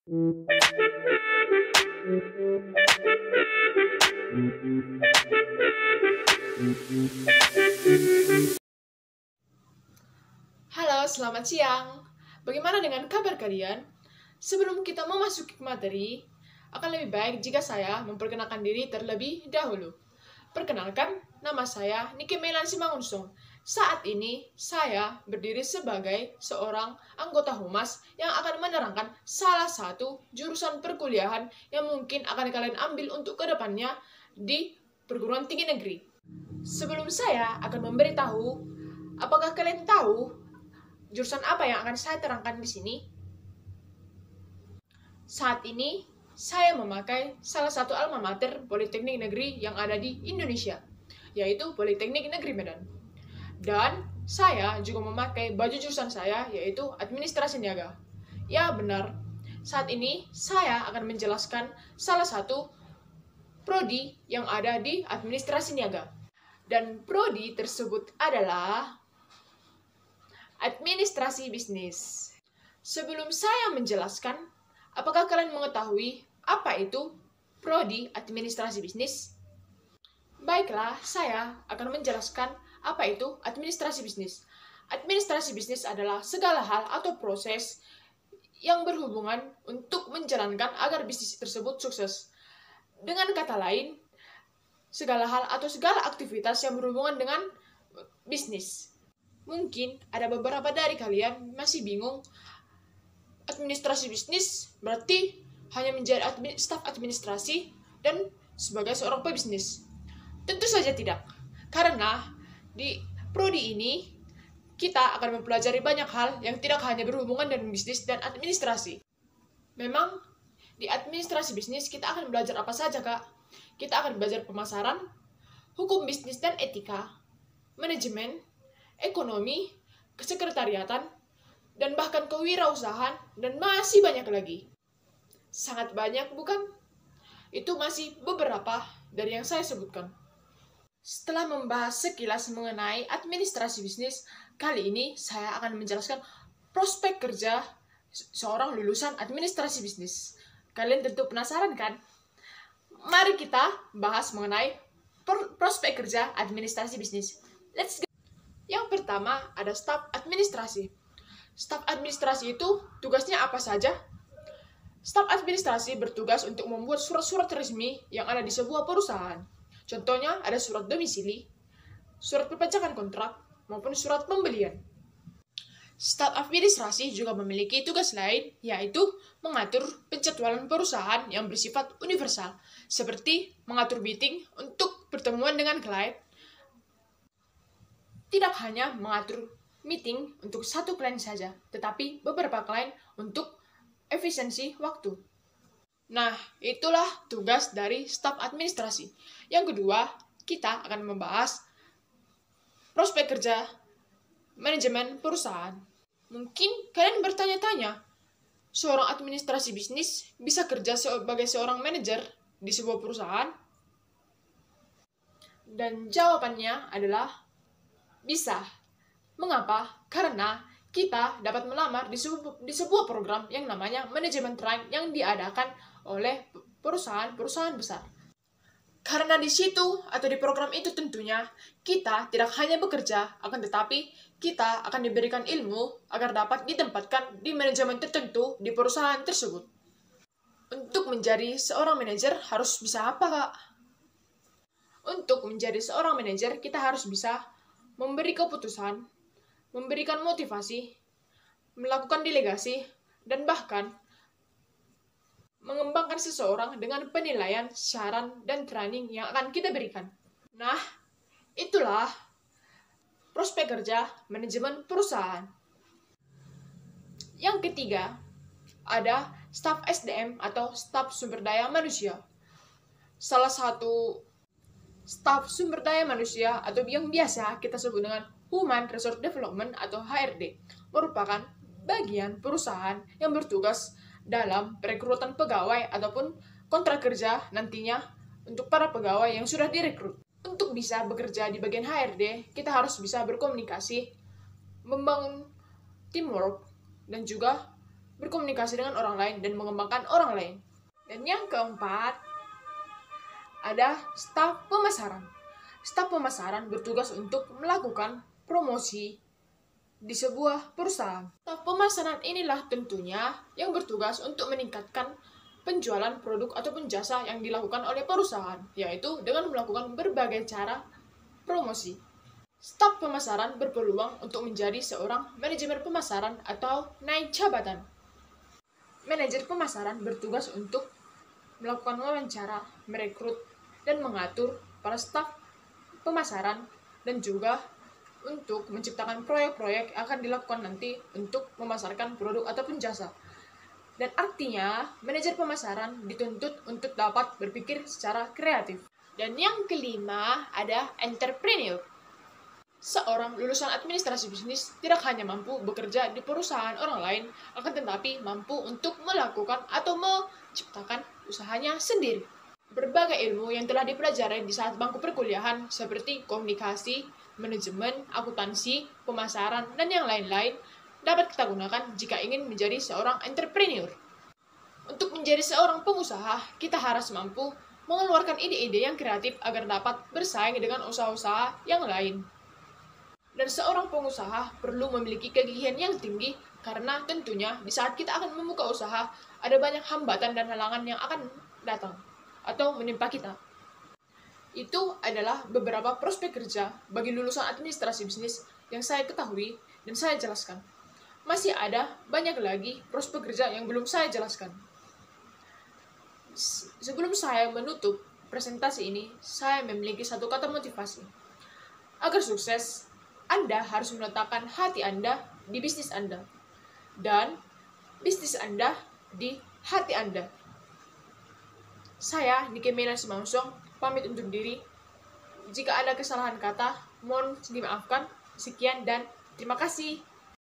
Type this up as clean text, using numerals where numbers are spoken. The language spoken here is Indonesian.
Halo, selamat siang. Bagaimana dengan kabar kalian? Sebelum kita memasuki materi, akan lebih baik jika saya memperkenalkan diri terlebih dahulu. Perkenalkan, nama saya Nike Melan Simangunsung. Saat ini, saya berdiri sebagai seorang anggota Humas yang akan menerangkan salah satu jurusan perkuliahan yang mungkin akan kalian ambil untuk kedepannya di perguruan tinggi negeri. Sebelum saya akan memberitahu, apakah kalian tahu jurusan apa yang akan saya terangkan di sini? Saat ini, saya memakai salah satu alma mater Politeknik Negeri yang ada di Indonesia, yaitu Politeknik Negeri Medan. Dan saya juga memakai baju jurusan saya, yaitu Administrasi Niaga. Ya, benar. Saat ini, saya akan menjelaskan salah satu prodi yang ada di Administrasi Niaga. Dan prodi tersebut adalah Administrasi Bisnis. Sebelum saya menjelaskan, apakah kalian mengetahui apa itu prodi Administrasi Bisnis? Baiklah, saya akan menjelaskan apa itu administrasi bisnis. Administrasi bisnis adalah segala hal atau proses yang berhubungan untuk menjalankan agar bisnis tersebut sukses. Dengan kata lain, segala hal atau segala aktivitas yang berhubungan dengan bisnis. Mungkin ada beberapa dari kalian masih bingung, administrasi bisnis berarti hanya menjadi staf administrasi dan sebagai seorang pebisnis. Tentu saja tidak, karena di prodi ini kita akan mempelajari banyak hal yang tidak hanya berhubungan dengan bisnis dan administrasi. Memang di administrasi bisnis kita akan belajar apa saja, Kak? Kita akan belajar pemasaran, hukum bisnis dan etika, manajemen, ekonomi, kesekretariatan, dan bahkan kewirausahaan, dan masih banyak lagi. Sangat banyak, bukan? Itu masih beberapa dari yang saya sebutkan. Setelah membahas sekilas mengenai administrasi bisnis, kali ini saya akan menjelaskan prospek kerja seorang lulusan administrasi bisnis. Kalian tentu penasaran kan? Mari kita bahas mengenai prospek kerja administrasi bisnis. Let's go! Yang pertama ada staf administrasi. Staf administrasi itu tugasnya apa saja? Staf administrasi bertugas untuk membuat surat-surat resmi yang ada di sebuah perusahaan. Contohnya ada surat domisili, surat perpanjangan kontrak, maupun surat pembelian. Staf administrasi juga memiliki tugas lain, yaitu mengatur penjadwalan perusahaan yang bersifat universal, seperti mengatur meeting untuk pertemuan dengan klien. Tidak hanya mengatur meeting untuk satu klien saja, tetapi beberapa klien untuk efisiensi waktu. Nah, itulah tugas dari staf administrasi. Yang kedua, kita akan membahas prospek kerja manajemen perusahaan. Mungkin kalian bertanya-tanya, seorang administrasi bisnis bisa kerja sebagai seorang manajer di sebuah perusahaan? Dan jawabannya adalah bisa. Mengapa? Karena kita dapat melamar di sebuah program yang namanya manajemen train yang diadakan oleh perusahaan-perusahaan besar. Karena di situ atau di program itu tentunya kita tidak hanya bekerja, akan tetapi kita akan diberikan ilmu agar dapat ditempatkan di manajemen tertentu di perusahaan tersebut. Untuk menjadi seorang manajer harus bisa apa, Kak? Untuk menjadi seorang manajer kita harus bisa memberi keputusan, memberikan motivasi, melakukan delegasi, dan bahkan mengembangkan seseorang dengan penilaian, saran, dan training yang akan kita berikan. Nah, itulah prospek kerja manajemen perusahaan. Yang ketiga, ada staf SDM atau staf sumber daya manusia. Salah satu staf sumber daya manusia atau yang biasa kita sebut dengan Human Resource Development atau HRD merupakan bagian perusahaan yang bertugas dalam perekrutan pegawai ataupun kontrak kerja nantinya untuk para pegawai yang sudah direkrut. Untuk bisa bekerja di bagian HRD, kita harus bisa berkomunikasi, membangun teamwork, dan juga berkomunikasi dengan orang lain, dan mengembangkan orang lain. Dan yang keempat, ada staf pemasaran. Staf pemasaran bertugas untuk melakukan promosi di sebuah perusahaan. Staf pemasaran inilah tentunya yang bertugas untuk meningkatkan penjualan produk ataupun jasa yang dilakukan oleh perusahaan, yaitu dengan melakukan berbagai cara promosi. Staf pemasaran berpeluang untuk menjadi seorang manajemen pemasaran atau naik jabatan. Manajer pemasaran bertugas untuk melakukan wawancara, merekrut, dan mengatur para staf pemasaran, dan juga untuk menciptakan proyek-proyek yang akan dilakukan nanti untuk memasarkan produk ataupun jasa. Dan artinya, manajer pemasaran dituntut untuk dapat berpikir secara kreatif. Dan yang kelima, ada entrepreneur. Seorang lulusan administrasi bisnis tidak hanya mampu bekerja di perusahaan orang lain, akan tetapi mampu untuk melakukan atau menciptakan usahanya sendiri. Berbagai ilmu yang telah dipelajari di saat bangku perkuliahan seperti komunikasi, manajemen, akuntansi, pemasaran, dan yang lain-lain dapat kita gunakan jika ingin menjadi seorang entrepreneur. Untuk menjadi seorang pengusaha, kita harus mampu mengeluarkan ide-ide yang kreatif agar dapat bersaing dengan usaha-usaha yang lain. Dan seorang pengusaha perlu memiliki kegigihan yang tinggi karena tentunya di saat kita akan membuka usaha, ada banyak hambatan dan halangan yang akan datang atau menimpa kita. Itu adalah beberapa prospek kerja bagi lulusan administrasi bisnis yang saya ketahui dan saya jelaskan. Masih ada banyak lagi prospek kerja yang belum saya jelaskan. Sebelum saya menutup presentasi ini, saya memiliki satu kata motivasi. Agar sukses, Anda harus meletakkan hati Anda di bisnis Anda, dan bisnis Anda di hati Anda. Saya, Nike Melan Simausong, pamit undur diri. Jika ada kesalahan kata, mohon dimaafkan. Sekian dan terima kasih.